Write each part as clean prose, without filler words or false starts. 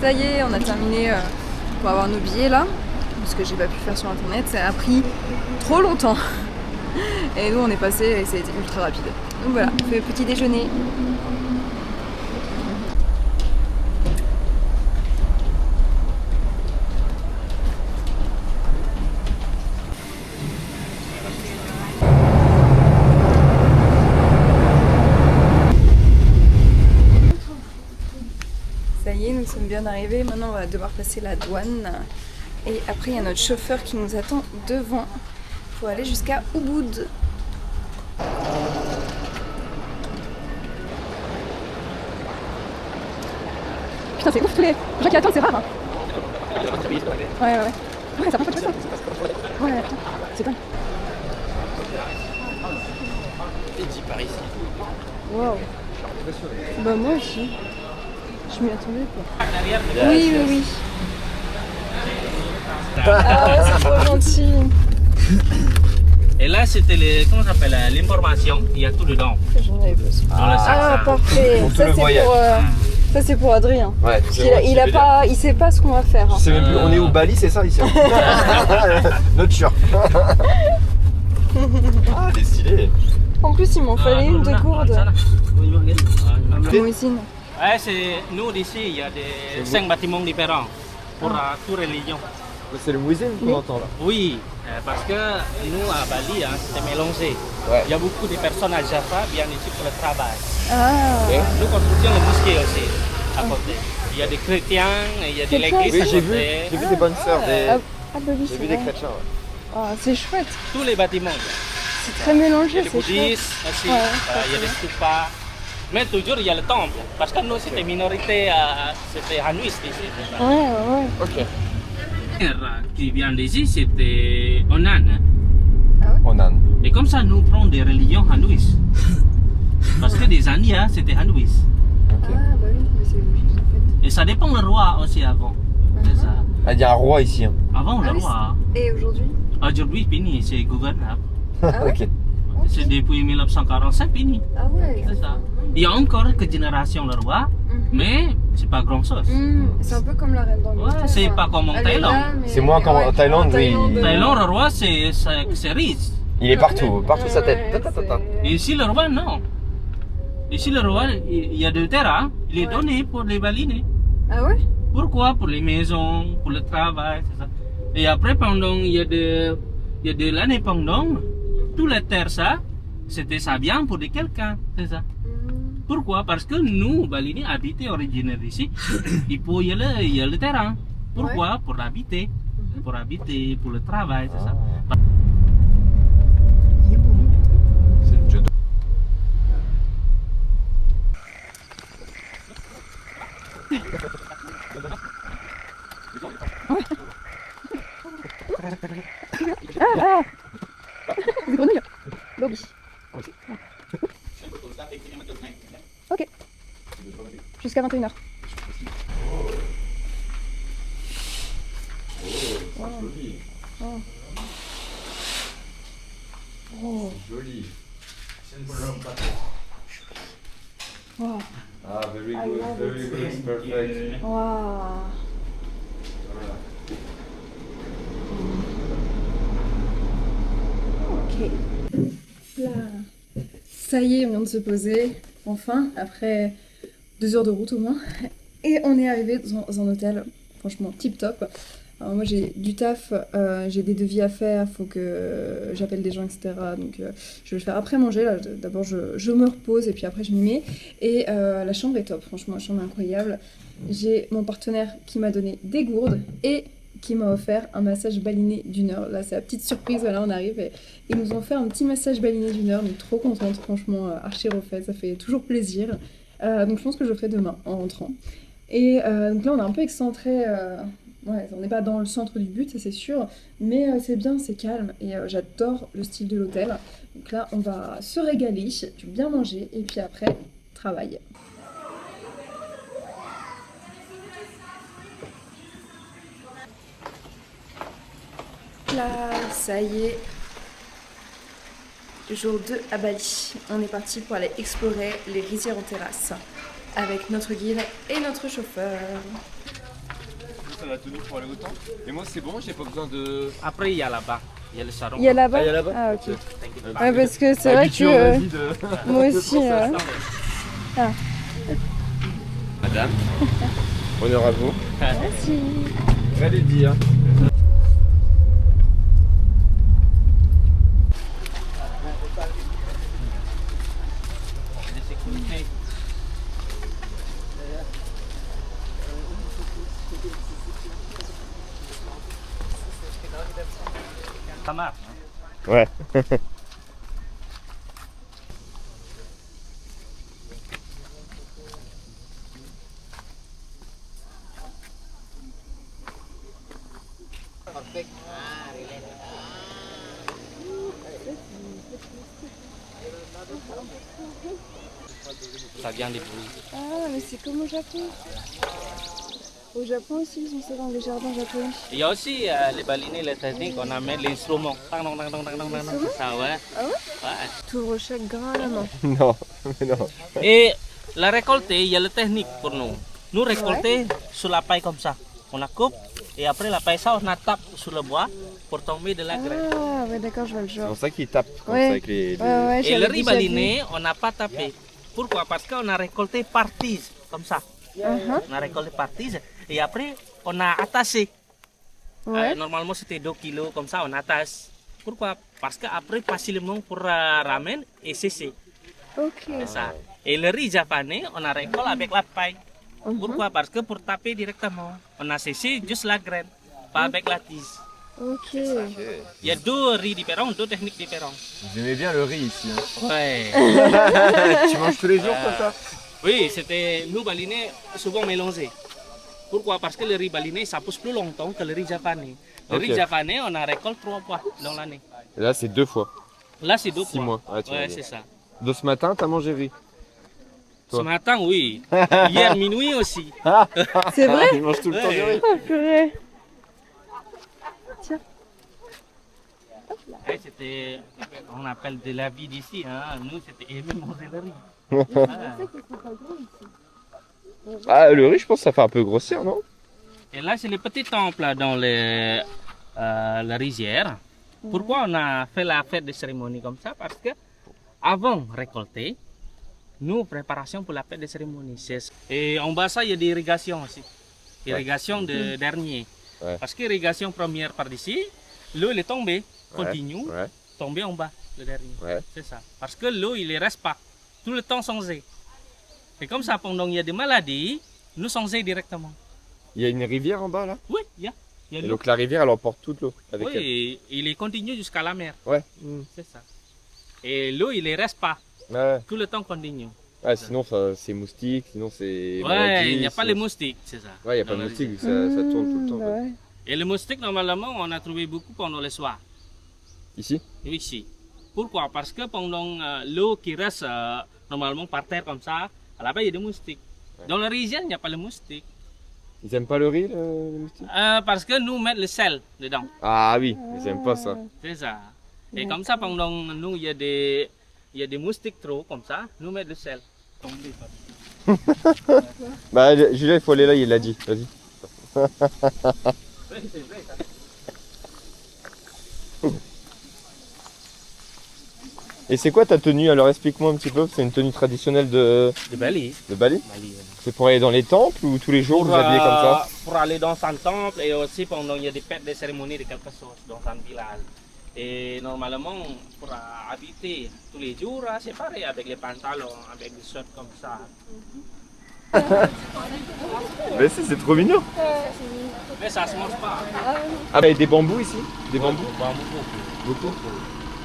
Ça y est, on a terminé pour avoir nos billets là, parce que j'ai pas pu faire sur internet, ça a pris trop longtemps. Et nous on est passé et ça a été ultra rapide. Donc voilà, on fait petit déjeuner. Ça y est, nous sommes bien arrivés. Maintenant, on va devoir passer la douane. Et après, il y a notre chauffeur qui nous attend devant. Il faut aller jusqu'à Ubud. Putain, c'est ouf, tous les gens qui attendent, c'est rare. Hein. Ouais. Ouais, ça prend pas de ça. Ouais, putain, c'est dingue. Et dit par ici. Waouh. Bah, moi aussi. Je m'y attendais pas. Oui. Ah ouais, c'est trop gentil. Et là, c'était comment ça s'appelle, l'information. Il y a tout dedans. J'en avais besoin. Ah, parfait. Pour tout le voyage. Ça c'est pour Adrien. Ouais, Il sait pas ce qu'on va faire. Hein. Je sais même plus, on est au Bali, c'est ça ici. Notre shirt. Ah, elle est stylée. En plus, il m'en fallait une de gourde. Mousine. Ouais, c'est nous d'ici, il y a des 5 bâtiments différents pour toute religion. C'est le muezzin qu'on entend là. Oui, parce que nous à Bali, hein, c'est mélangé. Ouais. Il y a beaucoup de personnes à Jaffa viennent ici pour le travail. Ah. Nous construisons le mosquée aussi à côté. Il y a des chrétiens, il y a de l'église Oui, à j'ai vu côté. des bonnes sœurs, Bah oui, j'ai c'est vu des vrai. chrétiens. Ouais. Ah, c'est chouette. Tous les bâtiments. C'est très Il y mélangé, a des c'est chouette. bouddhistes aussi, Ouais, il y a des stupas. Mais toujours il y a le temple. Parce que nous c'était minorité, c'était hanouiste ici. Ouais. Ok. Qui vient d'ici, c'était Onan. On a. Et comme ça, nous prenons des religions hindouistes. Parce que des années, hein, c'était hindouiste. Ah bah oui, mais c'est logique en fait. Et ça dépend le roi aussi avant. C'est ça. Ah, il y a un roi ici. Hein. Avant le Ah oui, roi. Et aujourd'hui? Aujourd'hui, fini, c'est gouverneur. Ah ouais? Ok. C'est depuis 1945, fini. Ah ouais. C'est ça. Il y a encore quelques générations le roi, mais c'est pas grand chose. C'est un peu comme la reine d'Angleterre. Ouais, c'est pas comme en Elle est Thaïlande. là, mais- C'est moins comme en Thaïlande, oui. Thaïlande, le roi, c'est riche. Il est partout sa tête. Ouais, Ta, ta, ta, ta. Et ici, le roi, non. Ici, le roi, il y a des terrains, il est donné pour les balinés. Ah ouais? Pourquoi? Pour les maisons, pour le travail, c'est ça. Et après, pendant, il y a de l'indépendance, toute la terre, ça, c'était ça bien pour quelqu'un, c'est ça. Pourquoi? Parce que nous, balinés, habitants originaires d'ici, il y a le terrain. Pourquoi? Pour l'habiter. Pour habiter, pour le travail, c'est ça. C'est le jeu de... Des grenouilles. Lobby. Ok. Jusqu'à 21h. Joli. Wow. Ah, very I good, love very it. good, perfect. Wow. Ok. Là. Ça y est, on vient de se poser, enfin, après 2 heures de route au moins. Et on est arrivé dans un hôtel, franchement, tip top. Alors moi j'ai du taf, j'ai des devis à faire, faut que j'appelle des gens, etc. Donc je vais le faire après manger. Là, d'abord je me repose et puis après je m'y mets. Et la chambre est top, franchement, la chambre est incroyable. J'ai mon partenaire qui m'a donné des gourdes et qui m'a offert un massage baliné d'1 heure. Là c'est la petite surprise, voilà, on arrive et ils nous ont fait un petit massage baliné d'1 heure. Donc trop contente, franchement, archi refait, ça fait toujours plaisir. Donc je pense que je le ferai demain en rentrant. Et donc là on est un peu excentré. Ouais, on n'est pas dans le centre du but, ça c'est sûr, mais c'est bien, c'est calme et j'adore le style de l'hôtel. Donc là, on va se régaler, bien manger et puis après, travailler. Là, ça y est, jour 2 à Bali. On est parti pour aller explorer les rizières en terrasse avec notre guide et notre chauffeur. ça m'a tenu pour aller autant. Et moi, c'est bon, j'ai pas besoin de. Après, il y a là-bas. Il y a le salon. Il y a là-bas. Ah, il y a là-bas. Ah, ok. T'inquiète pas. Ouais, parce que c'est vrai Habitué, que vas-y, de. moi aussi. Madame, honneur à vous. Merci. Allez dire. De sécurité. Ça marche. Hein? Ouais. Ça vient des bruits. Ah, mais c'est comme au Japon. Au Japon aussi, ils ont ça dans les jardins japonais. Il y a aussi les balinés, les techniques, on amène l'instrument. Tang, tang, tang, tang, tang, tang, tang. C'est ça, ouais. Ah ouais? Ouais. T'ouvres chaque grain à la main. Non, mais non. Et la récolter, il y a la technique pour nous. Nous récolter sur la paille comme ça. On la coupe et après la paille ça, on la tape sur le bois pour tomber de la graine. Ah, ouais, d'accord, je vois le C'est genre. pour ça qu'ils tapent comme Ouais. ça avec les. Ouais, Et le j'avais riz déjà vu. baliné, on n'a pas tapé. Pourquoi? Parce qu'on a récolté par tige, comme ça. Uh-huh. On a récolté par tige et après on a attaché. Ouais. Normalement c'était 2 kilos comme ça, on attache. Pourquoi? Parce qu'après facilement pour ramener et sécher. Ok. C'est ça. Et le riz japonais, on a récolté avec la paille. Pourquoi? Parce que pour taper directement, on a séché juste la graine, pas avec la tige. Ok. Il y a deux riz différents, deux techniques différentes. Vous aimez bien le riz ici. Hein. Ouais. Tu manges tous les jours comme ça? Oui, c'était nous balinés souvent mélangés. Pourquoi? Parce que le riz baliné, ça pousse plus longtemps que le riz japonais. Le riz Ok. japonais, on a récolté 3 fois dans l'année. Et là, c'est 2 fois. Là, c'est 2 6 fois. mois. Ouais, tu m'as Ouais, dit. c'est ça. De ce matin, t'as mangé riz. Ce Toi. matin, oui. Hier minuit aussi. C'est vrai? Il mange tout le temps du Ouais. riz. Oh, purée. Et c'était, on appelle de la vie d'ici. Hein. Nous, c'était aimer manger le riz. Ah, le riz, je pense que ça fait un peu grossir, non? Et là, c'est le petit temple là, dans la rizière. Pourquoi on a fait la fête de cérémonie comme ça? Parce que avant de récolter, nous, préparation pour la fête de cérémonie. Et en bas, ça, il y a des irrigations aussi. Irrigation de dernier. Ouais. Parce que l'irrigation première par d'ici, l'eau il est tombée, continue, Ouais. tombée en bas, le dernier. Ouais. C'est ça. Parce que l'eau, il ne reste pas. Tout le temps changé. Et comme ça, pendant qu'il y a des maladies, nous changeons directement. Il y a une rivière en bas là. Oui, il y a Et l'eau. donc la rivière, elle emporte toute l'eau avec elle. Oui, il est continue jusqu'à la mer. Ouais. C'est ça. Et l'eau, il ne reste pas. Ouais. Tout le temps continue. Ouais, sinon c'est moustique, sinon c'est. Ouais, maladie, il n'y a pas sinon- les moustiques, c'est ça. Ouais, il n'y a pas Dans de la moustique, rizière. ça tourne tout le temps. Bah quoi. ouais. Et les moustiques, normalement, on a trouvé beaucoup pendant le soir, Ici? ici. Pourquoi? Parce que pendant l'eau qui reste normalement par terre comme ça, là-bas, il y a des moustiques. Dans la rizière, il n'y a pas de moustiques. Ils aiment pas le riz, les moustiques? Parce que nous mettons le sel dedans. Ah oui, ils aiment pas ça. C'est ça. Et comme ça, pendant nous, il y a des moustiques trop, comme ça, nous mettons le sel. Tomber, ça. Bah, Julien, il faut aller là, il l'a dit. Vas-y. Oui, c'est vrai, ça. Et c'est quoi ta tenue? Alors explique-moi un petit peu, c'est une tenue traditionnelle de De Bali. Bali? Bali, C'est pour aller dans les temples ou tous les jours vous habillez comme ça? Pour aller dans un temple et aussi pendant il y a des fêtes, des cérémonies de quelque chose dans un village. Et normalement, pour habiter tous les jours, c'est pareil avec les pantalons, avec des shorts comme ça. Mais c'est trop mignon. Mais ça se mange pas. Ah, bah, il y a des bambous ici? Des bambous? Bambou, Beaucoup.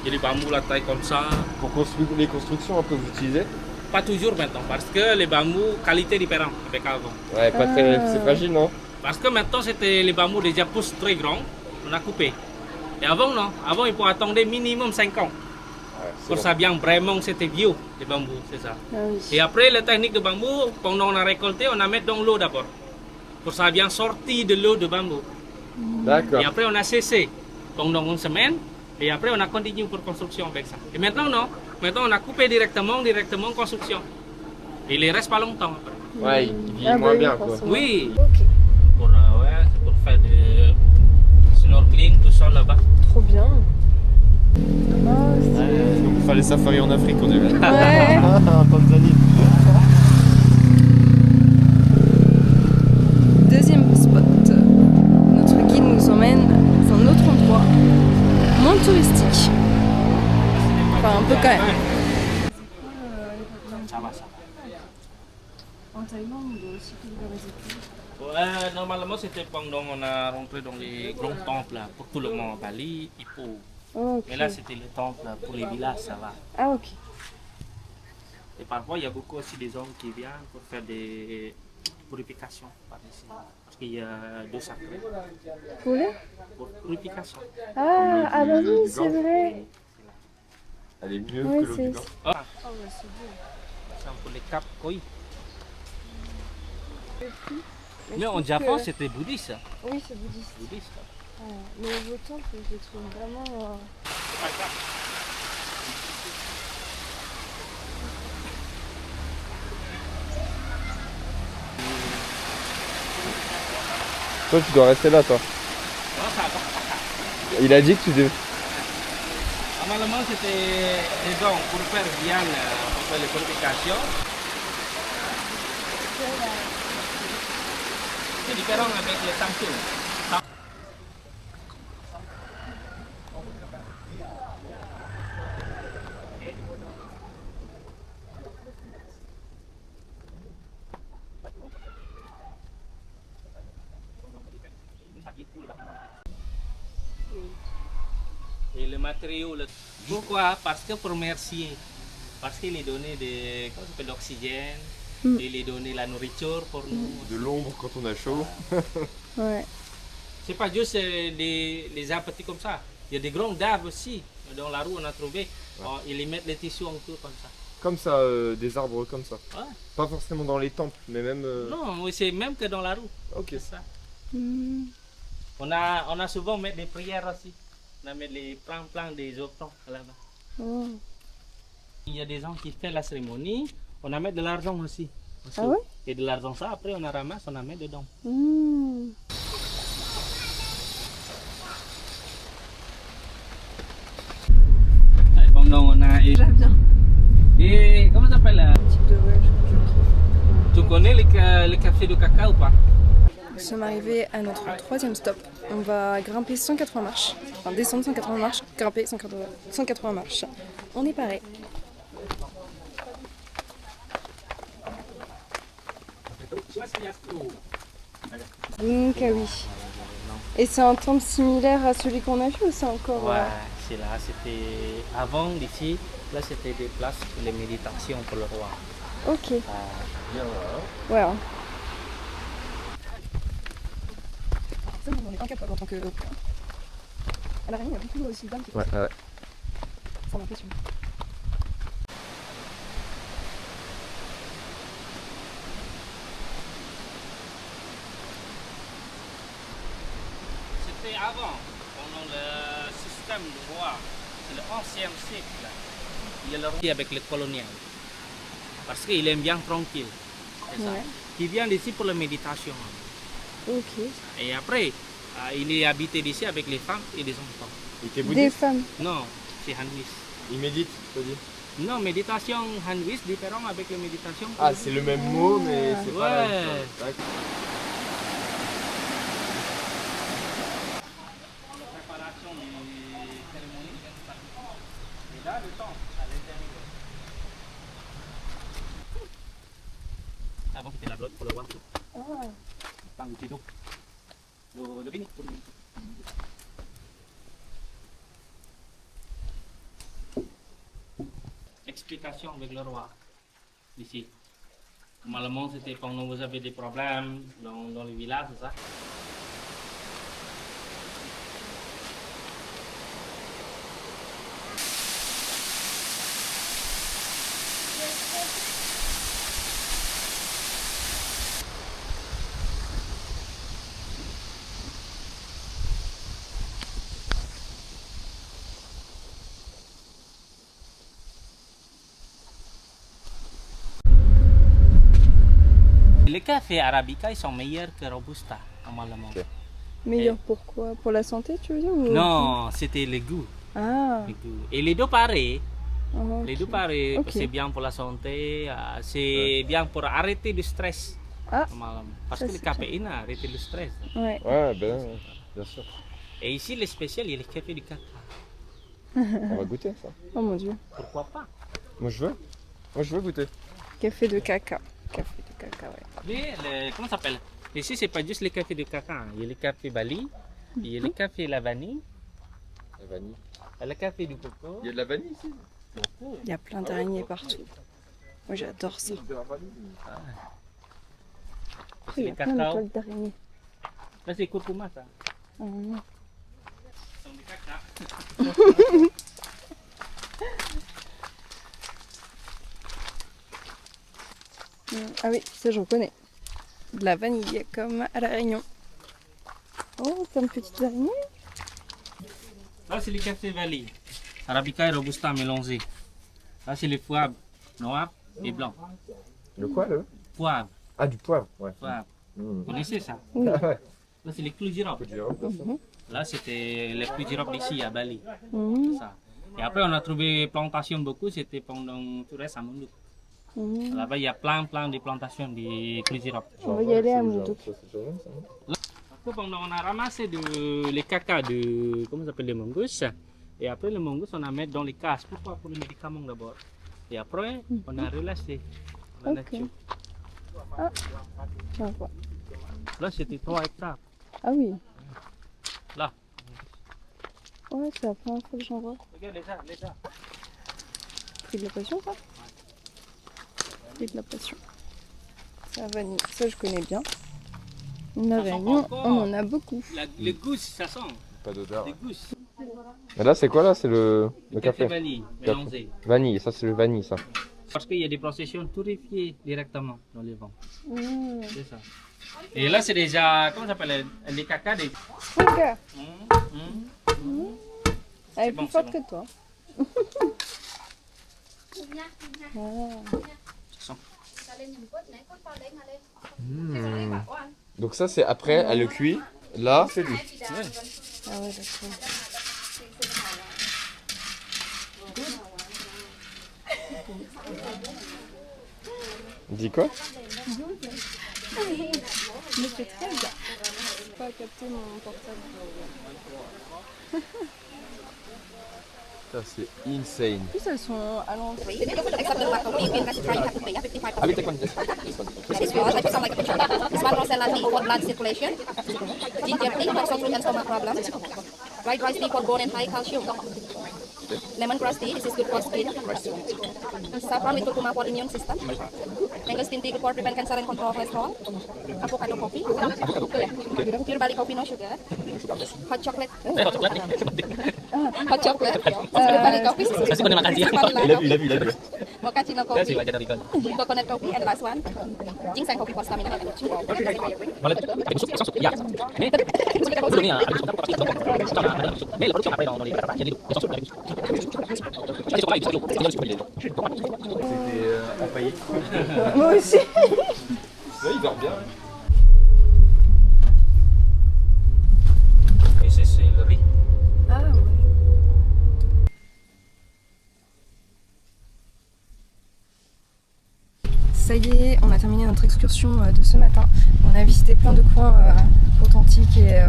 il y a des bambous la taille comme ça. Pour construire les constructions que vous utilisez? Pas toujours maintenant, parce que les bambous, qualité différente avec avant. Ouais, pas très. C'est fragile, non? Parce que maintenant, c'était les bambous déjà poussent très grands, on a coupé. Et avant, non. Avant, il faut attendre minimum 5 ans. Ouais, Pour ça, bien vraiment, c'était vieux, les bambous, c'est ça. Ah oui. Et après, la technique de bambou, pendant on a récolté, on a mis dans l'eau d'abord. Pour ça, bien sorti de l'eau de bambou. D'accord. Et après, on a cessé pendant une semaine. Et après, on a continué pour construction avec ça. Et maintenant, non. Maintenant, on a coupé directement construction. Et il ne reste pas longtemps après. Ouais, il vit Ah, moins bah oui, bien quoi. forcément. Oui. Ok. Ouais, c'est pour faire du snorkeling, tout ça là-bas. Trop bien. Oh, Donc on fera les safaris en Afrique, on dirait. ouais. En Tanzanie. Deuxième spot. Notre guide nous emmène dans un autre endroit, moins touristique. Enfin, un peu quand même. Ça va, ça va. En Thaïlande, on doit aussi culpabiliser. Ouais, normalement c'était pendant on a rentré dans les grands temples là, pour tout le monde à Bali, Ipoh. Ok. Mais là c'était le temple pour les villages, ça va. Ah ok. Et parfois il y a beaucoup aussi des hommes qui viennent pour faire des purifications par ici. Parce qu'il y a deux sacrés Vous voulez? pour purification. Ah bah oui, c'est vrai. Elle est mieux Ouais, que l'eau c'est- du Nord. Ah, Oh bah c'est beau. c'est pour les cap koi. Mais Mais je en trouve Japon que- c'était bouddhiste. Oui, c'est bouddhiste. Bouddhiste. Ouais. Mais vos temples, je les trouve vraiment... Toi, tu dois rester là, toi. Non, ça va. Il a dit que tu devais. Normalement c'était des dons pour faire bien pour faire les purifications. C'est différent avec les sanctions. Et le matériau, pourquoi? Parce que pour remercier, parce qu'il est donné de l'oxygène, il est donné la nourriture pour nous. De l'ombre quand on a chaud. Ouais. C'est pas juste les arbres petits comme ça. Il y a des grands arbres aussi. Dans la rue, on a trouvé. Oh, ils les mettent les tissus autour comme ça. Comme ça, des arbres comme ça. Ouais. Pas forcément dans les temples, mais même. Non, oui, c'est même que dans la rue. Ok. C'est ça. Hmm. On a souvent mis des prières aussi. On a mis plein des offrandes là-bas. Oh. Il y a des gens qui font la cérémonie. On a mis de l'argent aussi. Ah ouais? Et de l'argent ça, après on a ramasse, on a mis dedans. Hmm. Pendant on a Déjà bien. et comment ça s'appelle? Type de ouais, Tu connais le café de cacao ou pas? Nous sommes arrivés à notre troisième stop. On va grimper 180 marches. Enfin, descendre 180 marches, grimper 180 marches. On est paré. Bunkawi. Et c'est un temple similaire à celui qu'on a vu ou c'est encore... Ouais, c'est là, c'était avant d'ici, là c'était des places pour les méditations pour le roi. Ok. Bien, Ouais. Hein. Ça, on est incapable en tant que... À la réunion, il y a beaucoup aussi d'âmes qui font ouais. ça. Ça m'impressionne. C'était avant, pendant le système du roi, c'est le 11e siècle. Il y a le roi avec le colonial. Parce qu'il aime bien tranquille. C'est ça. Ouais. Il vient d'ici pour la méditation. Ok. Et après, il est habité d'ici avec les femmes et les enfants. Il était Des bouddhiste. femmes. Non, c'est Hanwis. Il médite, tu dit. Non, méditation Hanwis différent avec la méditation. Ah, c'est le même mot, mais c'est pas la même Ouais. chose. D'accord. La préparation des cérémonies. Et là, le temps, à l'intérieur. Avant, c'était la blotte pour le roi. Pas un petit dos. Le vin pour lui. Explication avec le roi ici. Normalement, c'était quand vous avez des problèmes dans le village, c'est ça? Les cafés arabica ils sont meilleurs que robusta normalement. Ok. Meilleur pourquoi? Pour la santé, tu veux dire ou... Non, c'était le goût. Ah, Le goût. Et les deux pareils. ok. Les deux pareils. Ok. C'est bien pour la santé. C'est bien pour arrêter le stress. Ah. Malam. Parce Ça, que le c'est caféine a arrêté le stress. Ouais. Ouais, ben, bien sûr. Et ici, le spécial, il y a le café du cacao. On va goûter ça. Oh mon dieu. Pourquoi pas? Moi je veux. Moi je veux goûter. Café de caca. Café de caca, ouais. Mais comment ça s'appelle? Ici, c'est pas juste le café de cacao. Il y a le café Bali, il y a le café la vanille, La vanille. le café du coco. Il y a de la vanille ici. Beaucoup. Il y a plein d'araignées partout. Moi j'adore ça. De la vanille. C'est Il y le a plein de cacao. toiles d'araignées. Là, c'est curcuma, ça. Ah, C'est du cacao. ah oui, ça je reconnais. De la vanille comme à la Réunion. Oh, comme petites araignées. Là, c'est le café Bali. Arabica et Robusta mélangés. Là, c'est le poivre noir et blanc. Le quoi le Poivre, Ah, du poivre. Ouais. poivre. Mmh. Vous connaissez ça? Oui. Ah ouais. Là, c'est les clous girofle. Faut dire, hein, ça. Mhm. Là, c'était les clous girofle ici à Bali. Mhm. Ça. Et après, on a trouvé plantation beaucoup. C'était pendant tout reste à Munduk. Mhm. Là-bas, il y a plein de plantations de clous girofle. On va y aller à C'est Moudou. genre- ça, c'est genre ça, non Après, pendant on a ramassé les caca de, comment ça s'appelle, les mongousses. Et après, les mongousses, on a mis dans les cases. Pourquoi? Pour les médicaments d'abord. Et après, on a relâché la Ok. nature. Tiens, voilà. Là, c'était 3 hectares. Ah oui. Là. Ouais, c'est la première fois que j'en vois. Regardez ça, les ça. Fruit de la passion, ça? Fruit de la passion. Ça, vanille. Ça, je connais bien. La Ça sent Réunion, encore. on en a beaucoup. Les gousses, ça sent. Pas d'odeur. Les gousses. Et là, c'est quoi là? C'est le Café café. vanille mélangé. Vanille, ça c'est le vanille ça. Parce qu'il y a des processions torréfiées directement dans les vents. Mmh. C'est ça. Et là, c'est déjà, comment ça s'appelle, les caca des. Regarde, elle est bon, plus forte c'est que toi. Ah. Ça sent. Donc ça c'est après, elle le cuit. Là, c'est lui. Ah ouais, d'accord. Dis quoi? Mais c'est très bien. Je peux pas capter mon portable. Ça c'est insane. En plus, elles sont à l'entrée. I will take one this. This was, I put some like a picture. This one rosella tea for blood circulation. Ginger tea for sore throat and stomach problems. White rice tea for bone and high calcium. Lemongrass tea, this is good for skin. Saffron with curcuma for immune system. Mangosteen tea good for prevent cancer and control cholesterol. Avocado coffee. Pure Bali coffee, no sugar. Hot chocolate. Hot chocolate. Pure Bali coffee. Il a vu. Mochaccino coffee. Coconut coffee. And last one, ginseng coffee for stamina and energy. C'était empaillé. Moi aussi. Ouais, il dort bien. Et c'est le riz. Ah ouais. Ça y est, on a terminé notre excursion de ce matin. On a visité plein de coins authentiques et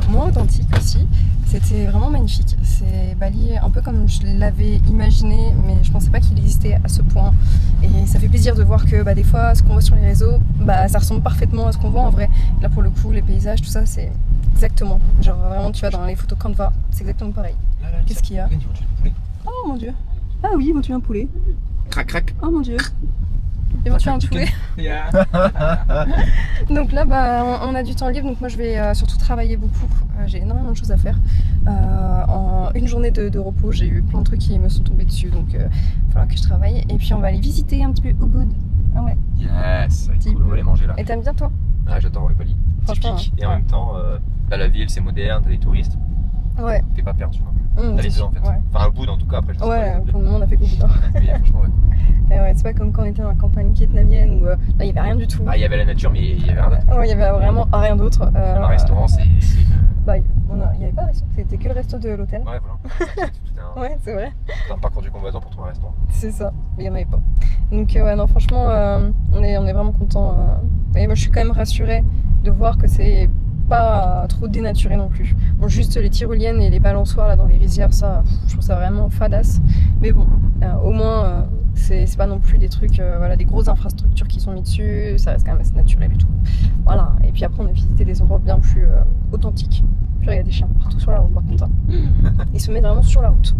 moins authentiques aussi. C'était vraiment magnifique. C'est Bali un peu comme je l'avais imaginé, mais je pensais pas qu'il existait à ce point. Et ça fait plaisir de voir que des fois, ce qu'on voit sur les réseaux, ça ressemble parfaitement à ce qu'on voit en vrai. Là pour le coup, les paysages, tout ça, c'est exactement. Genre vraiment, tu vois, dans les photos Canva, c'est exactement pareil. Qu'est-ce qu'il y a? Oh mon dieu. Ah oui, ils vont tuer un poulet. Crac crac. Oh mon dieu. Ils vont tuer un poulet. Donc là, on a du temps libre, donc moi je vais surtout travailler beaucoup. J'ai énormément de choses à faire. En une journée de repos, j'ai eu plein de trucs qui me sont tombés dessus, donc il va falloir que je travaille. Et puis on va aller visiter un petit peu Ubud. Ah ouais. Yes, Petit cool, on va peu. aller manger là. Et t'aimes bien toi? Ah, j'adore ouais, Bali. Franchement, Typique. Et en ouais. même temps, là, la ville c'est moderne, t'as des touristes, Ouais. t'es pas perdu non plus. T'as les c'est deux en fait. Ouais, Enfin, au bout en tout cas, après je sais ouais pas. pour le moment on a fait qu'Ubud. Mais franchement, ouais. Et ouais, c'est pas comme quand on était dans la campagne vietnamienne où là il y avait rien du tout. Ah, il y avait la nature, mais il y avait rien d'autre. Ouais, il y avait vraiment rien d'autre. Même un restaurant, c'est Bah, il n'y avait pas de resto, c'était que le resto de l'hôtel. Ouais, voilà. C'était Ouais, c'est vrai. un parcours du combattant pour trouver un restaurant. C'est ça, mais il n'y en avait pas. Donc ouais, non, franchement, on est vraiment content. Et moi, je suis quand même rassurée de voir que c'est pas trop dénaturé non plus. Bon, juste les tyroliennes et les balançoires là dans les rizières, ça, je trouve ça vraiment fadasse. Mais bon, au moins, c'est pas non plus des trucs, voilà, des grosses infrastructures qui sont mis dessus. Ça reste quand même assez naturel et tout. Voilà. Et puis après, on a visité des endroits bien plus authentiques. Puis il y a des chiens partout sur la route, par contre. Ils se mettent vraiment sur la route.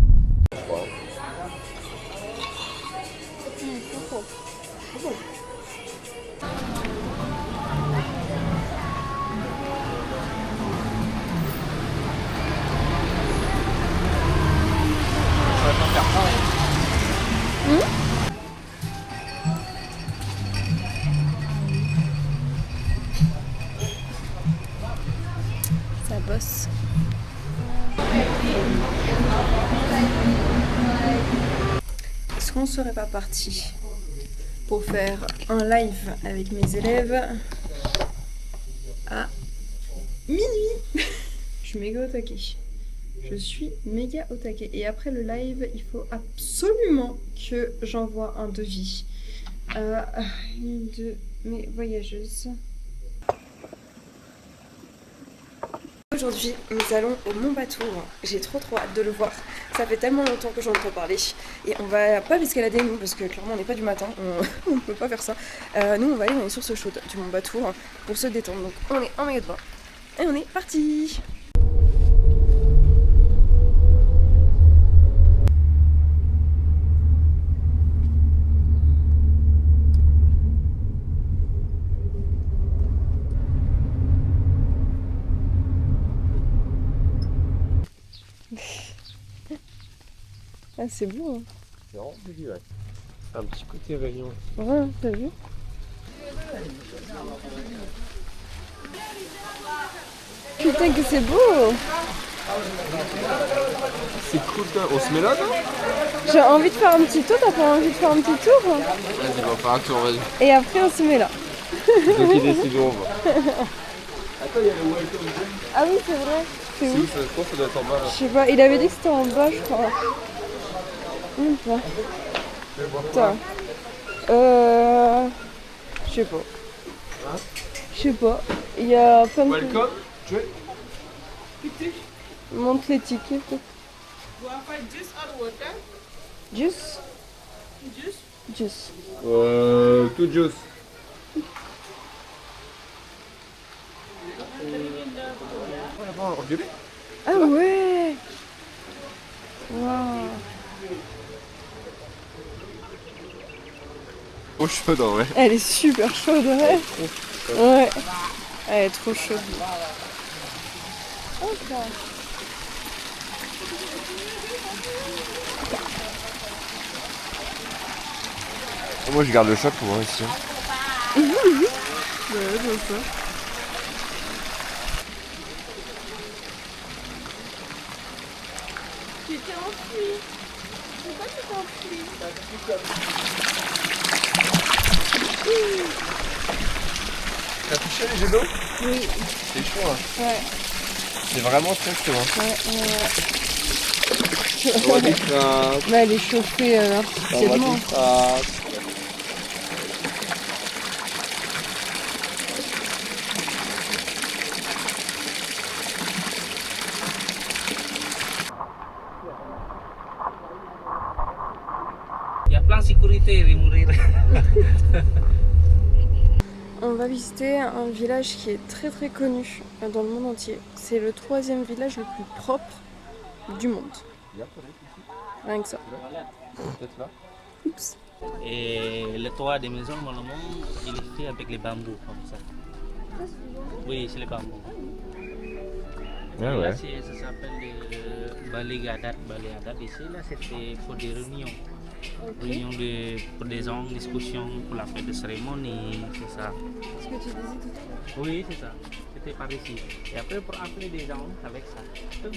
Ça bosse. Est-ce qu'on serait pas parti pour faire un live avec mes élèves à minuit? Je suis méga au taquet. Je suis méga au taquet. Et après le live, il faut absolument que j'envoie un devis à une de mes voyageuses. Aujourd'hui, nous allons au Mont Batour. J'ai trop hâte de le voir. Ça fait tellement longtemps que j'en entends parler. Et on va pas l'escalader nous, parce que clairement on n'est pas du matin. On ne peut pas faire ça. Nous on va aller dans les sources chaudes du Mont Batour pour se détendre. Donc on est en maillot de bain. Et on est parti. Ah, c'est beau, hein. C'est vraiment joli, ouais. Un petit côté réunion. Ouais, t'as vu? Putain que c'est beau! C'est cool, toi. On se met là, non? J'ai envie de faire un petit tour, t'as pas envie de faire un petit tour? Vas-y, on va faire un tour, vas-y. Et après on se met là. C'est toi qui décides où on va. Attends, il y a le welcome. Ah oui, c'est vrai. C'est C'est où? où ça? Je pense que ça doit être en bas là. Je sais pas, il avait dit que c'était en bas, je crois. Même pas. Putain. Je sais pas. Je sais pas. Il y a plein de trucs. Welcome, tu es? Montre les tickets. Juice? Juice. Tout juice. En violet? Ah ouais! Waouh! Trop chaude en vrai. Elle est super chaude, ouais. Ouais. Elle est trop chaude. Ok. Moi je garde le choc pour moi ici. Ouais, c'est ça. Tu t'es enfui. Pourquoi tu t'es enfui? T'as touché les jets d'eau? Oui. C'est chaud hein. Ouais. C'est vraiment très chaud hein. Ouais. On va dire que Bah, elle est chauffée on va artificiellement. dire que Il y a plein de sécurité de mourir. On va visiter un village qui est très très connu dans le monde entier. C'est le 3e village le plus propre du monde. Rien que ça. peut-être là. Oups. Et le toit des maisons, normalement, il est fait avec les bambous comme ça. Oui, c'est les bambous. Ah Là, ouais. ça s'appelle le balai adat. Balai adat ici, là, c'était pour des réunions. Réunions pour des gens, discussions, pour la fête de cérémonie, c'est ça. Ce que tu disais tout à l'heure. Oui, c'est ça. C'était par ici. Et après, pour appeler des gens avec ça.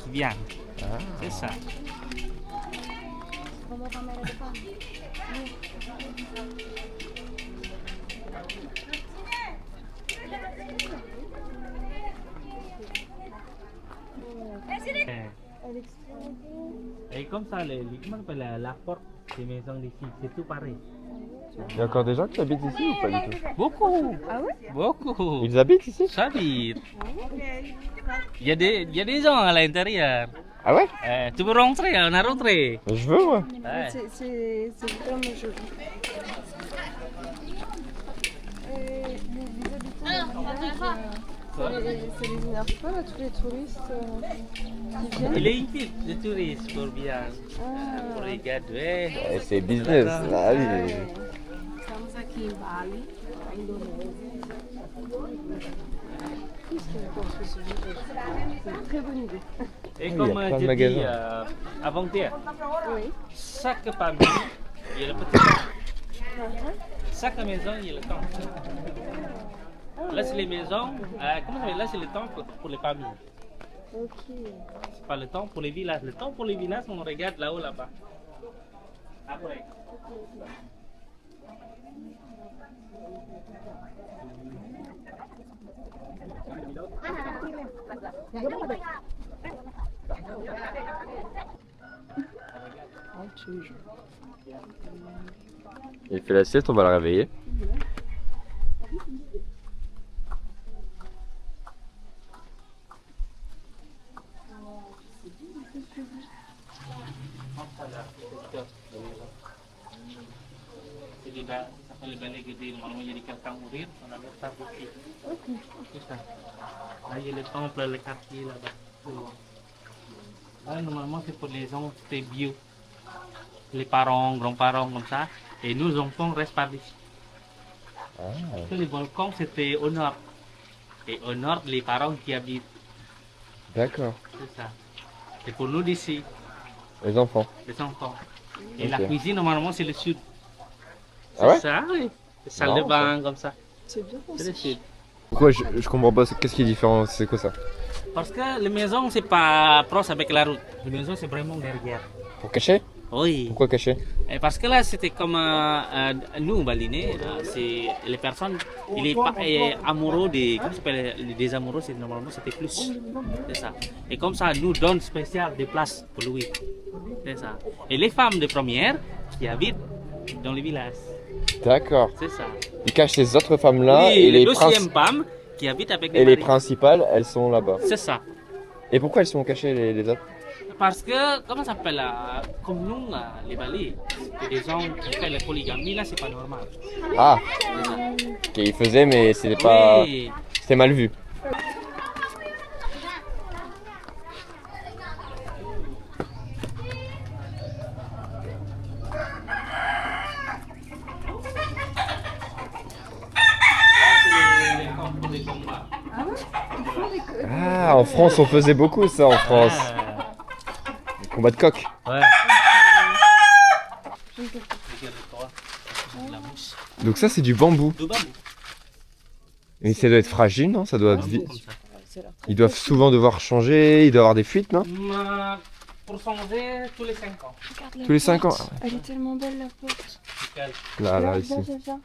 Qui viennent. Ah. C'est ça. Et comme ça, comment on appelle la porte des maisons d'ici, c'est tout pareil. Il y a encore des gens qui habitent ici ou pas du tout? Beaucoup. Ah ouais? Beaucoup. Ils habitent ici? J'habite. Il y a des gens à l'intérieur. Ah ouais? Tu veux rentrer? On a rentré. Je veux moi. Ouais. C'est vraiment joli. Et les habitants du village, ça les énerve pas là, tous les touristes qui viennent? Il est invite des touristes pour bien. Pour regarder. Eh, c'est business. Ah oui. Estamos aqui em Bali, na Indonésia. C'est une très bonne idée. Et Il y a comme plein de je dis magasins. avant-hier, Oui. chaque famille, il y a le petit temps. Chaque maison, il y a le temps. Là, c'est les maisons. Comment ça s'appelle? Là, c'est le temps pour les familles. Ok. C'est pas le temps pour les villages. Le temps pour les villages, on regarde là-haut, là-bas. Après. Il fait la sieste, on va le réveiller. C'est des balais, ça s'appelle les balais guidés. Normalement, il y a des quelqu'un mourir, on a mis ça ici. C'est ça. Là, il y a le temple, le quartier là-bas. Là, normalement, c'est pour les gens, c'est vieux. Les parents, grands-parents, comme ça. Et nous, enfants, restent par ici. Parce que les volcans, c'était au nord. Et au nord, les parents qui habitent. D'accord. C'est ça. Et pour nous d'ici, Les enfants. les enfants. Et la Ok. cuisine, normalement, c'est le sud. C'est Ah ouais? ça, oui. Les salles Marrant, de bain, comme ça. C'est bien C'est pensé. le sud. Pourquoi je comprends pas, qu'est-ce qui est différent? C'est quoi ça? Parce que les maisons, c'est pas proche avec la route. Les maisons, c'est vraiment derrière. Pour cacher? Oui. Pourquoi cacher? Et parce que là, c'était comme nous, Balinais, c'est les personnes, il est pas amoureux des, comment ça s'appelle, des amoureux, c'est normalement c'était plus, c'est ça. Et comme ça, nous donne spécial des places pour lui, c'est ça. Et les femmes de première qui habitent dans les villages, D'accord. c'est ça. Ils cachent ces autres femmes-là Oui, et les les deuxièmes femmes qui habitent avec et les maris. principales, elles sont là-bas. C'est ça. Et pourquoi elles sont cachées les autres? Parce que, comment ça s'appelle, comme nous, les Balis, c'est des gens qui font la polygamie, là, c'est pas normal. Ah, C'est ça. ok, ils faisaient mais c'était pas, Oui. c'était mal vu. C'est les camps pour les combats. Ah, en France, on faisait beaucoup ça en France. Les combats de coq. Ouais. Regarde-toi. La mousse. Donc ça, c'est du bambou. Du bambou. Mais ça doit être fragile, non? Ça doit être Comme ça. Ils doivent souvent devoir changer, il doit y avoir des fuites, non? Pour changer tous les 5 ans. Tous les 5 ans. Elle est tellement belle la porte. Nickel. Là, ici. Viens.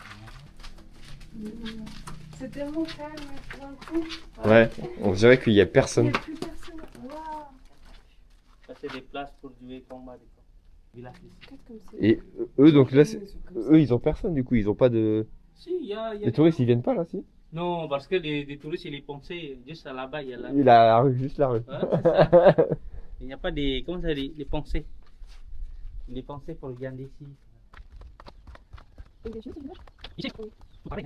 C'est tellement calme d'un coup. Ouais, on dirait qu'il y a personne. Plus personne. Waouh. Ça, c'est des places pour jouer combat. Village ici. Comme ça. Et eux, donc là, eux, ils ont personne du coup, ils ont pas de. Si, il y a. Les touristes, ils viennent pas là, si? Non, parce que les touristes, ils pensaient juste là-bas, il y a là. Il a la rue, juste la rue. Ouais, c'est ça. Il n'y a pas des. Comment ça dit? Les pensées. Les pensées pour regarder ici. Ici. Allez,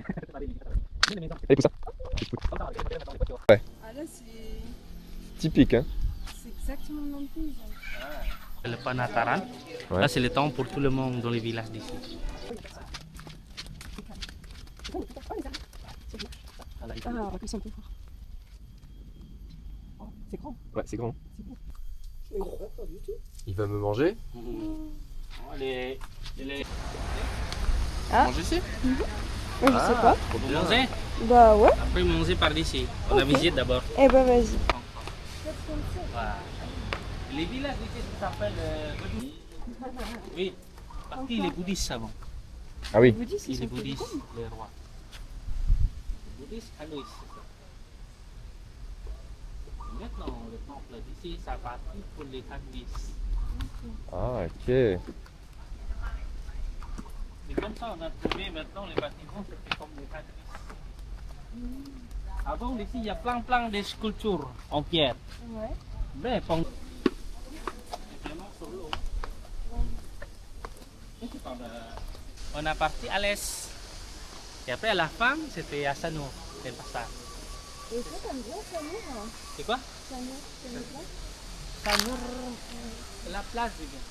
pousse ça. Ouais, Ah là c'est typique, hein. exactement le même paysage. Le Panataran. Ouais. Là, c'est le temps pour tout le monde dans les villages d'ici. Ah, on va pousser un peu fort. C'est grand. Ouais, c'est grand. Mais pas du tout. Il va me manger. Les. Ah. Manger ici? Je sais pas. Vous mangez? Bah ouais. Après, manger par d'ici. On a visité d'abord. Eh bah vas-y. Voilà. Les villages ici, ça s'appelle bouddhistes. Oui, parce qu'il est bouddhiste avant. Ah oui. Vous dites Il est bouddhiste, les rois. Bouddhiste, Aloïs, c'est ça. Maintenant, le temple d'ici, ça partit pour les cactus. Ah, ok. Et comme ça, on a trouvé maintenant les bâtiments, c'était comme les cactus. Avant, ici, il y a plein de sculptures en pierre. Ouais. Bref, c'est vraiment solo. On a parti à l'est. Et après, à la fin, c'était à Sanur, c'est pas ça. Et toi, t'aimes bien Sanur? C'est quoi? Sanur, c'est une place? Sanur, la place, je veux dire.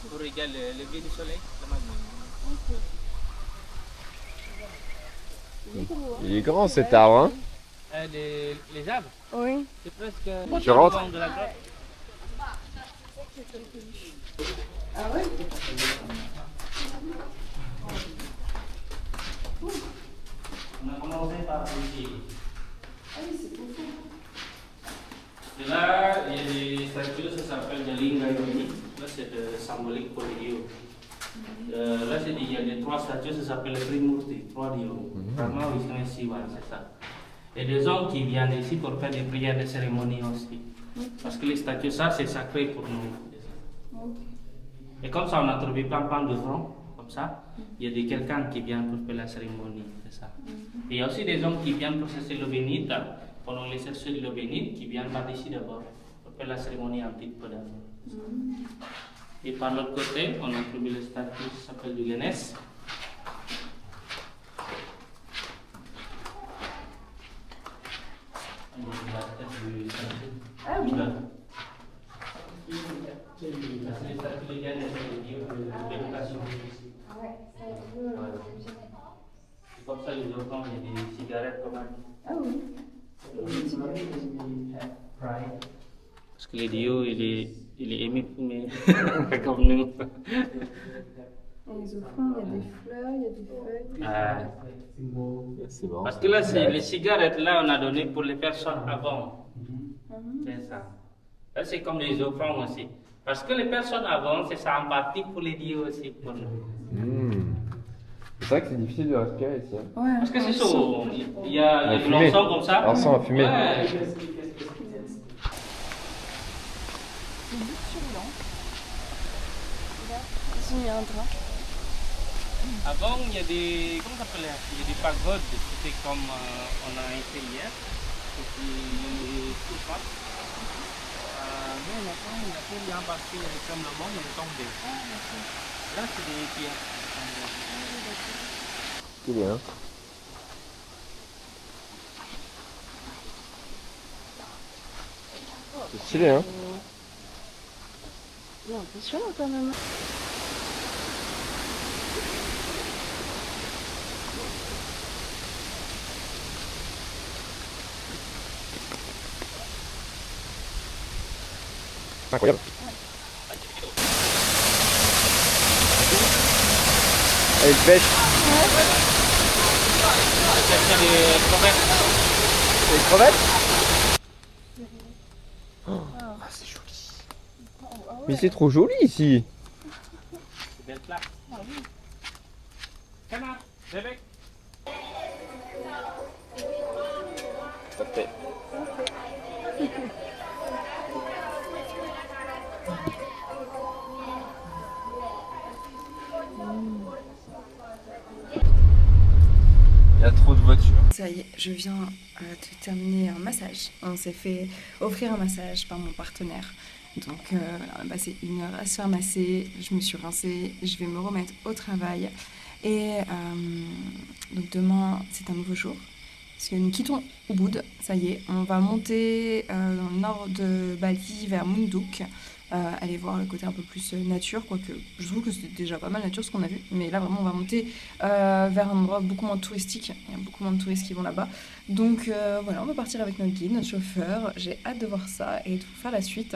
Pour regarder le lever du soleil, le matin. Il est grand cet arbre, hein? Les arbres, Oui. c'est presque. Tu rentres? De la grotte. Ah ouais? On a commencé par ici. Ah oui, c'est beau. Et là, il y a des statues, ça s'appelle des Lingayoni. Là, c'est symbolique pour les dieux. Là, il y a des 3 statues, ça s'appelle les Trimurti, 3 dieux. Brahma, Vishnu et Shiva, c'est ça. Et des hommes qui viennent ici pour faire des prières, des cérémonies aussi. Parce que les statues, ça, c'est sacré pour nous. Et comme ça, on a trouvé plein de gens, comme ça. Il y a quelqu'un qui vient pour faire la cérémonie, c'est ça. Et il y a aussi des hommes qui viennent pour chercher l'eau bénite, pendant les chercheurs de l'eau bénite, qui viennent par ici d'abord, pour faire la cérémonie antique pour d'abord. Et par l'autre côté, on a trouvé le statue qui s'appelle du Ganesh. Ah oui. C'est le statut de Ganesh, c'est le dieu de l'éducation. C'est comme ça, les enfants, il y a des cigarettes comme ça. Ah oui. Parce que les dieux, il est aimé fumer, comme nous. Dans les offrandes, il y a des fleurs, il y a des feuilles. C'est marrant. Parce que là, les cigarettes, là, on a donné pour les personnes avant. C'est ça. Là, c'est comme les offrandes aussi. Parce que les personnes avant, c'est ça en partie pour les dieux aussi, pour nous. C'est vrai que c'est difficile de respirer ici. Hein. Ouais. Parce que c'est chaud. Il y a de fumée. l'encens comme ça. L'encens à fumer. Ouais. Il y a un drap. Avant, il y a des. Comment ça s'appelle? Il y a des pagodes. C'était comme on a été hier. Et puis, il y a des surfaces. Mais maintenant, il n'y a plus rien parce que comme le monde est tombé. Là, c'est des pierres. Il est, hein. C'est stylé, hein. C'est impressionnant quand même. C'est incroyable. Elle pêche. C'est des crevettes. C'est des crevettes? Ah, c'est joli. Mais c'est trop joli ici. C'est belle place. Canard, bébé. Ça fait. Il y a trop de voitures. Ça y est, je viens de terminer un massage. On s'est fait offrir un massage par mon partenaire. Donc on a passé 1 heure à se faire masser, je me suis rincée, je vais me remettre au travail. Et donc demain, c'est un nouveau jour. Parce que nous quittons Ubud, ça y est, on va monter dans le nord de Bali vers Munduk. Aller voir le côté un peu plus nature, quoique je trouve que c'est déjà pas mal nature ce qu'on a vu, mais là vraiment on va monter vers un endroit beaucoup moins touristique, il y a beaucoup moins de touristes qui vont là-bas, donc voilà, on va partir avec notre guide, notre chauffeur, j'ai hâte de voir ça et de vous faire la suite.